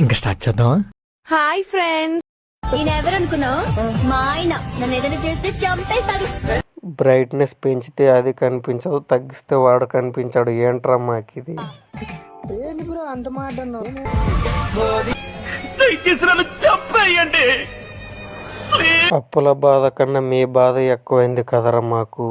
ఇంకా స్టార్ట్ చేద్దామా? Hi friends. ఈయన ఎవరనుకున్నావు? మా ఆయన నన్ను ఏదైనా చేస్తే చంపేస్తాడు. బ్రైట్నెస్ పెంచితే అది కనిపించదు, తగ్గిస్తే వాడు కనిపించాడు. ఏంట్రా మాకిది? అప్పుల బాధ కన్నా మీ బాధ ఎక్కువైంది కదరా మాకు.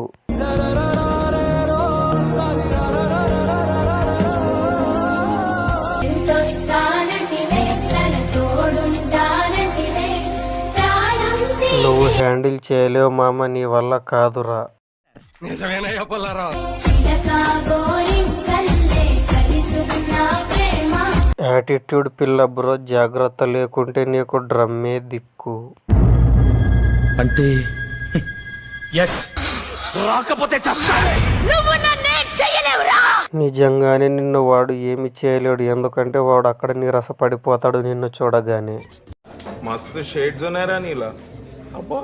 నువ్వు హ్యాండిల్ చేయలేవు మామ, నీ వల్ల కాదురా. యాటిట్యూడ్ పిల్ల బ్రో, జాగ్రత్త లేకుంటే నీకు డ్రమ్మే దిక్కు. అంటే రాకపోతే నిజంగానే నిన్ను వాడు ఏమి చేయలేడు, ఎందుకంటే వాడు అక్కడ నీరసపడిపోతాడు నిన్ను చూడగానే. मस्त शेड्स ఉన్నాయరా నీలా. అబ్బో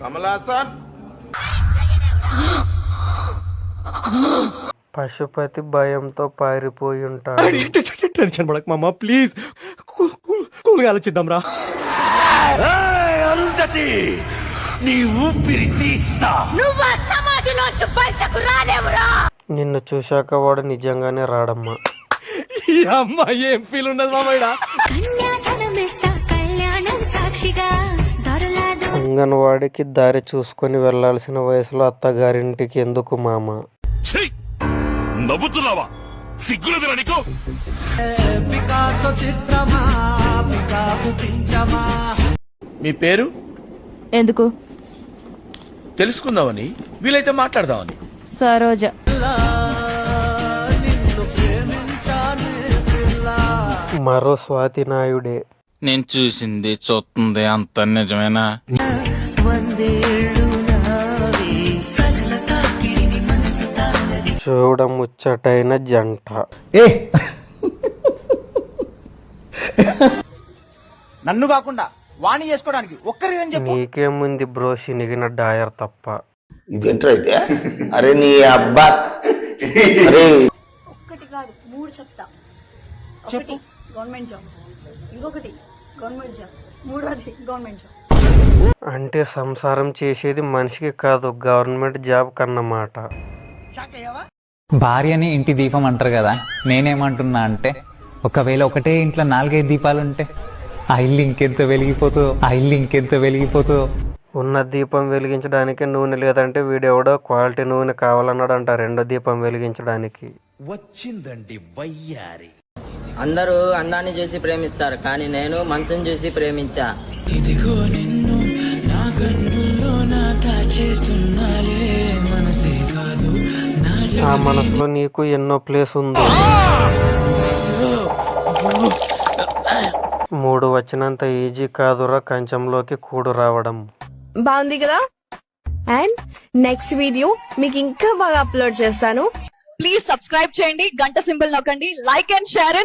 కమలాసన్. పశుపతి భయంతో పారిపోయి ఉంటాడు. టెన్షన్ పడక మామ, ప్లీజ్ కూల్గా ఆలోచిద్దాం రా. నీ ఊపిరి తీస్తా. నిన్ను చూశాక వాడు నిజంగానే రాడమ్మా. అమ్మా ఏం ఫీల్ ఉన్నది మామయ్య. అంగన్వాడికి దారి చూసుకొని వెళ్లాల్సిన వయసులో అత్తగారింటికి ఎందుకు మామ? నవ్వుతున్నావా? సిగ్గులేదురా నీకు? మీ పేరు ఎందుకు? తెలుసుకుందామని, వీలైతే మాట్లాడదామని. సరోజ. మరో స్వాతి నాయుడే. నేను చూసింది చూస్తుంది అంత నిజమేనా? చూడముచ్చటైన జంట. నన్ను కాకుండా వాణి చేసుకోవడానికి ఒక్కరి నీకేముంది బ్రో, శనిగిన డాయర్ తప్ప. ఇదేంటైతే? అరే నీ అబ్బా, అరే ఒక్కటి కాదు 3 చెప్తా. ఒకటి గవర్నమెంట్ జాబ్, ఇంకొకటి గవర్నమెంట్ జాబ్, మూడోది గవర్నమెంట్ జాబ్. అంటే సంసారం చేసేది మనిషికి కాదు, గవర్నమెంట్ జాబ్ కన్నమాట. భార్యని ఇంటి దీపం అంటారు కదా. నేనేమంటున్నా అంటే, ఒకవేళ ఒకటే ఇంట్లో 4-5 దీపాలుంటే ఆ ఇల్లు ఇంకెంత వెలిగిపోతుందో. ఉన్న దీపం వెలిగించడానికి నూనె లేదంటే వీడెవడో క్వాలిటీ నూనె కావాలన్నాడంట రెండో దీపం వెలిగించడానికి. వచ్చిందండి వయ్యారి. అందరూ అందాన్ని చూసి ప్రేమిస్తారు, కానీ నేను మనసుని చూసి ప్రేమించా. ఆ మనసులో నీకు ఎన్నో ప్లేస్ ఉంది. 3 వచ్చినంత ఈజీ కాదురా కంచంలోకి కూడు రావడం. బాగుంది కదా? అండ్ నెక్స్ట్ వీడియో మీకు ఇంకా బాగా అప్లోడ్ చేస్తాను. ప్లీజ్ సబ్స్క్రైబ్ చేయండి, గంట సింబల్ నొక్కండి, లైక్ అండ్ షేర్.